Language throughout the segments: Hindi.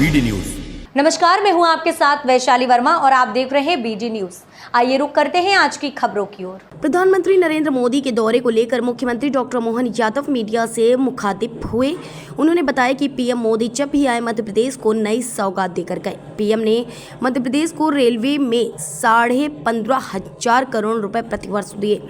BD news. नमस्कार, मैं हूं आपके साथ वैशाली वर्मा और आप देख रहे हैं बीडी न्यूज। आइए रुक करते हैं आज की खबरों की ओर। प्रधानमंत्री नरेंद्र मोदी के दौरे को लेकर मुख्यमंत्री डॉक्टर मोहन यादव मीडिया से मुखातिब हुए। उन्होंने बताया कि पीएम मोदी जब भी आए मध्य प्रदेश को नई सौगात देकर गए। पीएम ने मध्य प्रदेश को रेलवे में 15,500 करोड़ रुपए प्रतिवर्ष दिए।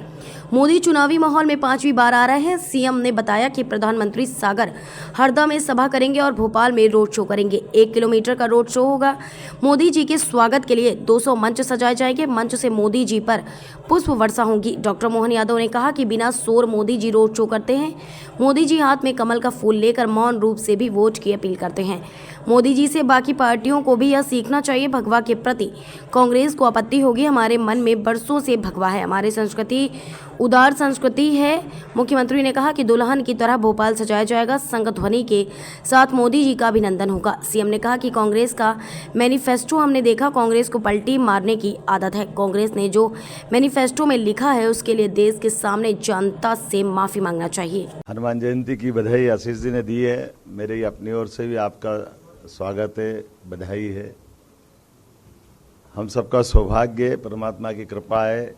मोदी चुनावी माहौल में 5वीं बार आ रहे हैं। सीएम ने बताया कि प्रधानमंत्री सागर हरदा में सभा करेंगे और भोपाल में रोड शो करेंगे। 1 किलोमीटर का रोड शो होगा। मोदी जी के स्वागत के लिए 200 मंच सजाए जाएंगे। मंच से मोदी जी पर पुष्प वर्षा होगी। डॉक्टर मोहन यादव ने कहा कि बिना शोर मोदी जी रोड शो करते हैं। मोदी जी हाथ में कमल का फूल लेकर मौन रूप से भी वोट की अपील करते हैं। मोदी जी से बाकी पार्टियों को भी यह सीखना चाहिए। भगवा के प्रति कांग्रेस को आपत्ति होगी। हमारे मन में बरसों से भगवा है। हमारी संस्कृति उदार संस्कृति है। मुख्यमंत्री ने कहा कि दुल्हन की तरह भोपाल सजाया जाएगा। संघ ध्वनि के साथ मोदी जी का अभिनंदन होगा। सीएम ने कहा कि कांग्रेस का मैनिफेस्टो हमने देखा। कांग्रेस को पलटी मारने की आदत है। कांग्रेस ने जो मैनिफेस्टो में लिखा है उसके लिए देश के सामने जनता से माफी मांगना चाहिए। हनुमान जयंती की बधाई आशीष जी ने दी है। मेरी अपनी ओर से भी आपका स्वागत है, बधाई है। हम सबका सौभाग्य, परमात्मा की कृपा है।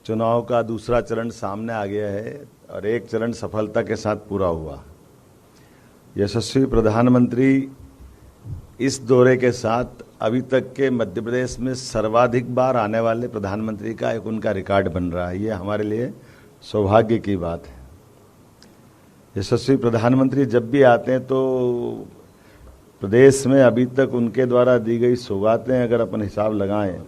चुनाव का दूसरा चरण सामने आ गया है और एक चरण सफलता के साथ पूरा हुआ। यशस्वी प्रधानमंत्री इस दौरे के साथ अभी तक के मध्य प्रदेश में सर्वाधिक बार आने वाले प्रधानमंत्री का एक उनका रिकॉर्ड बन रहा है। ये हमारे लिए सौभाग्य की बात है। यशस्वी प्रधानमंत्री जब भी आते हैं तो प्रदेश में अभी तक उनके द्वारा दी गई सौगातें अगर अपन हिसाब लगाएं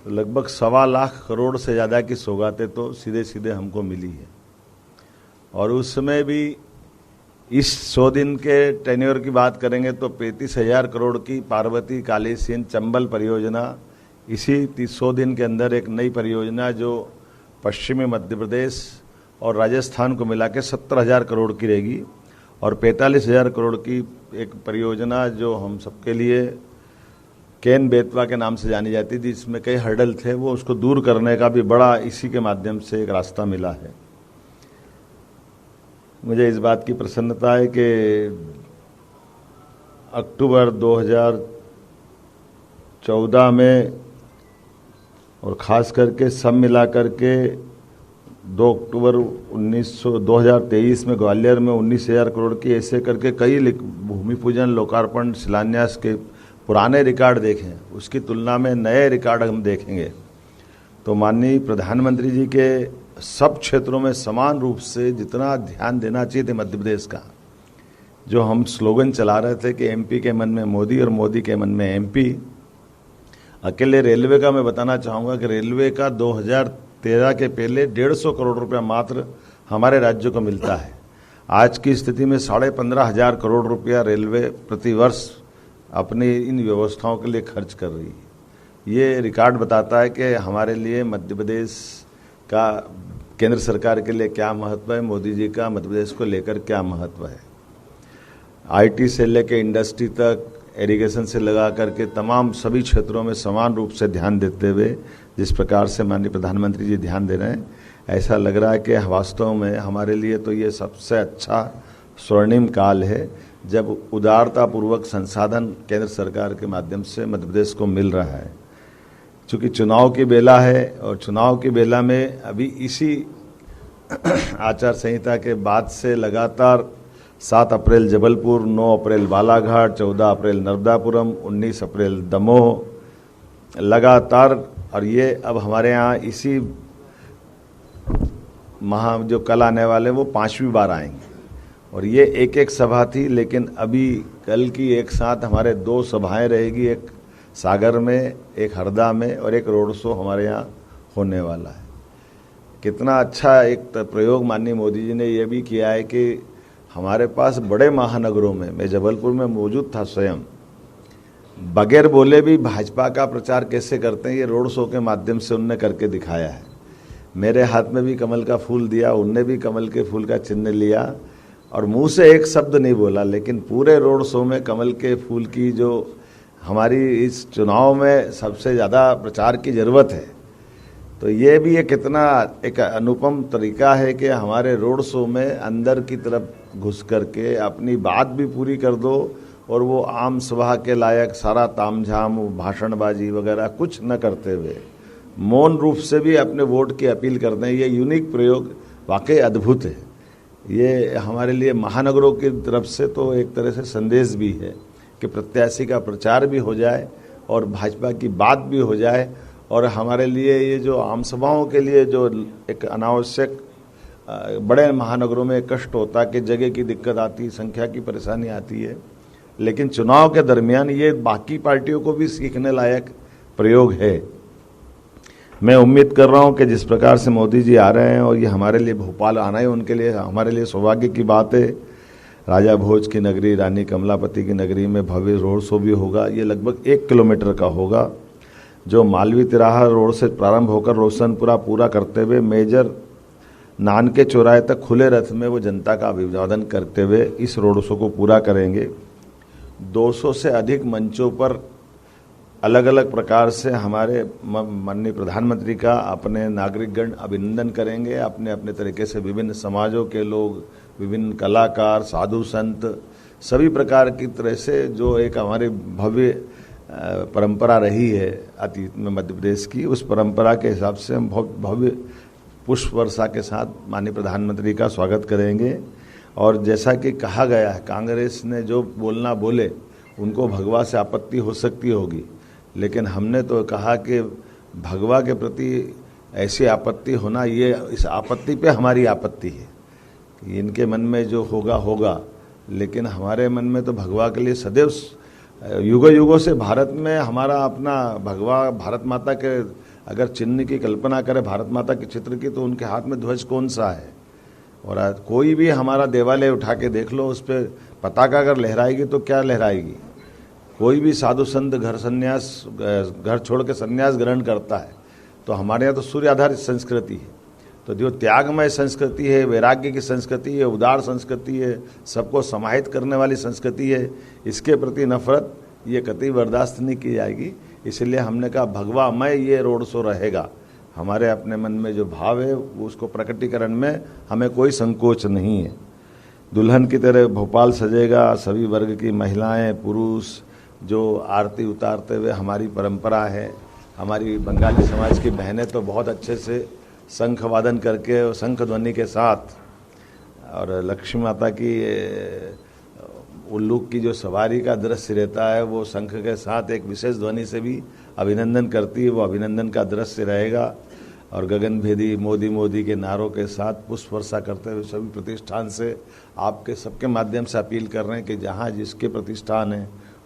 तो लगभग 1.25 लाख करोड़ से ज़्यादा की सौगातें तो सीधे सीधे हमको मिली है। और उसमें भी इस 100 दिन के टेन्योर की बात करेंगे तो 35,000 करोड़ की पार्वती कालीसिंध चंबल परियोजना, इसी 100 दिन के अंदर एक नई परियोजना जो पश्चिमी मध्य प्रदेश और राजस्थान को मिला के 70,000 करोड़ की रहेगी, और 45,000 करोड़ की एक परियोजना जो हम सबके लिए केन बेतवा के नाम से जानी जाती थी, जिसमें कई हर्डल थे, वो उसको दूर करने का भी बड़ा इसी के माध्यम से एक रास्ता मिला है। मुझे इस बात की प्रसन्नता है कि अक्टूबर 2014 में और ख़ास करके सब मिला करके 2 अक्टूबर 2023 में ग्वालियर में 19,000 करोड़ की, ऐसे करके कई भूमि पूजन, लोकार्पण, शिलान्यास के पुराने रिकॉर्ड देखें, उसकी तुलना में नए रिकॉर्ड हम देखेंगे तो माननीय प्रधानमंत्री जी के सब क्षेत्रों में समान रूप से जितना ध्यान देना चाहिए थे मध्य प्रदेश का, जो हम स्लोगन चला रहे थे कि एमपी के मन में मोदी और मोदी के मन में एमपी। अकेले रेलवे का मैं बताना चाहूँगा कि रेलवे का 2013 के पहले 150 करोड़ रुपया मात्र हमारे राज्य को मिलता है। आज की स्थिति में 15,500 करोड़ रुपया रेलवे प्रतिवर्ष अपनी इन व्यवस्थाओं के लिए खर्च कर रही है। ये रिकॉर्ड बताता है कि हमारे लिए मध्य प्रदेश का केंद्र सरकार के लिए क्या महत्व है, मोदी जी का मध्य प्रदेश को लेकर क्या महत्व है। आईटी से लेकर इंडस्ट्री तक, इरिगेशन से लगा करके तमाम सभी क्षेत्रों में समान रूप से ध्यान देते हुए जिस प्रकार से माननीय प्रधानमंत्री जी ध्यान दे रहे हैं, ऐसा लग रहा है कि वास्तव में हमारे लिए तो ये सबसे अच्छा स्वर्णिम काल है जब उदारतापूर्वक संसाधन केंद्र सरकार के माध्यम से मध्य प्रदेश को मिल रहा है। चूँकि चुनाव की बेला है और चुनाव की बेला में अभी इसी आचार संहिता के बाद से लगातार 7 अप्रैल जबलपुर, 9 अप्रैल बालाघाट, 14 अप्रैल नर्मदापुरम, 19 अप्रैल दमोह लगातार, और ये अब हमारे यहाँ इसी माह जो कल आने वाले वो 5वीं बार आएंगे। और ये एक सभा थी, लेकिन अभी कल की एक साथ हमारे 2 सभाएं रहेगी, एक सागर में, एक हरदा में, और एक रोड शो हमारे यहाँ होने वाला है। कितना अच्छा एक प्रयोग माननीय मोदी जी ने ये भी किया है कि हमारे पास बड़े महानगरों में, मैं जबलपुर में मौजूद था स्वयं, बगैर बोले भी भाजपा का प्रचार कैसे करते हैं ये रोड शो के माध्यम से उनने करके दिखाया है। मेरे हाथ में भी कमल का फूल दिया, उनने भी कमल के फूल का चिन्ह लिया और मुंह से एक शब्द नहीं बोला, लेकिन पूरे रोड शो में कमल के फूल की जो हमारी इस चुनाव में सबसे ज़्यादा प्रचार की ज़रूरत है, तो ये भी एक कितना एक अनुपम तरीका है कि हमारे रोड शो में अंदर की तरफ घुस करके अपनी बात भी पूरी कर दो और वो आम सभा के लायक सारा तामझाम भाषणबाजी वगैरह कुछ न करते हुए मौन रूप से भी अपने वोट की अपील करते हैं। ये यूनिक प्रयोग वाकई अद्भुत है। ये हमारे लिए महानगरों की तरफ से तो एक तरह से संदेश भी है कि प्रत्याशी का प्रचार भी हो जाए और भाजपा की बात भी हो जाए, और हमारे लिए ये जो आम सभाओं के लिए जो एक अनावश्यक बड़े महानगरों में कष्ट होता है कि जगह की दिक्कत आती, संख्या की परेशानी आती है, लेकिन चुनाव के दरमियान ये बाकी पार्टियों को भी सीखने लायक प्रयोग है। मैं उम्मीद कर रहा हूं कि जिस प्रकार से मोदी जी आ रहे हैं और ये हमारे लिए भोपाल आना है, उनके लिए हमारे लिए सौभाग्य की बात है। राजा भोज की नगरी, रानी कमलापति की नगरी में भव्य रोड शो भी होगा। ये लगभग 1 किलोमीटर का होगा, जो मालवीय तिराहा रोड से प्रारंभ होकर रोशनपुरा पूरा करते हुए मेजर नानके चौराहे तक खुले रथ में वो जनता का अभिवादन करते हुए इस रोड शो को पूरा करेंगे। 200 से अधिक मंचों पर अलग अलग प्रकार से हमारे माननीय प्रधानमंत्री का अपने नागरिकगण अभिनंदन करेंगे। अपने अपने तरीके से विभिन्न समाजों के लोग, विभिन्न कलाकार, साधु संत, सभी प्रकार की तरह से जो एक हमारी भव्य परंपरा रही है अतीत में मध्य प्रदेश की, उस परंपरा के हिसाब से हम भव्य पुष्प वर्षा के साथ माननीय प्रधानमंत्री का स्वागत करेंगे। और जैसा कि कहा गया है, कांग्रेस ने जो बोलना बोले, उनको भगवा से आपत्ति हो सकती होगी, लेकिन हमने तो कहा कि भगवा के प्रति ऐसी आपत्ति होना, ये इस आपत्ति पे हमारी आपत्ति है कि इनके मन में जो होगा होगा, लेकिन हमारे मन में तो भगवा के लिए सदैव युगों युगों से भारत में हमारा अपना भगवा, भारत माता के अगर चिन्ह की कल्पना करें, भारत माता के चित्र की, तो उनके हाथ में ध्वज कौन सा है? और कोई भी हमारा देवालय उठा के देख लो, उस पर पताका अगर लहराएगी तो क्या लहराएगी? कोई भी साधु संत घर छोड़ के संन्यास ग्रहण करता है। तो हमारे यहाँ तो सूर्य आधारित संस्कृति है, तो जो त्यागमय संस्कृति है, वैराग्य की संस्कृति है, उदार संस्कृति है, सबको समाहित करने वाली संस्कृति है, इसके प्रति नफरत ये कतई बर्दाश्त नहीं की जाएगी। इसलिए हमने कहा भगवामय ये रोड शो रहेगा। हमारे अपने मन में जो भाव है उसको प्रकटीकरण में हमें कोई संकोच नहीं है। दुल्हन की तरह भोपाल सजेगा। सभी वर्ग की महिलाएं, पुरुष जो आरती उतारते हुए, हमारी परंपरा है। हमारी बंगाली समाज की बहनें तो बहुत अच्छे से शंख वादन करके, शंख ध्वनि के साथ, और लक्ष्मी माता की उल्लू की जो सवारी का दृश्य रहता है, वो शंख के साथ एक विशेष ध्वनि से भी अभिनंदन करती है। वो अभिनंदन का दृश्य रहेगा। और गगनभेदी मोदी मोदी के नारों के साथ पुष्प वर्षा करते हुए सभी प्रतिष्ठान से आपके सबके माध्यम से अपील कर रहे हैं कि जहाँ जिसके प्रतिष्ठान है,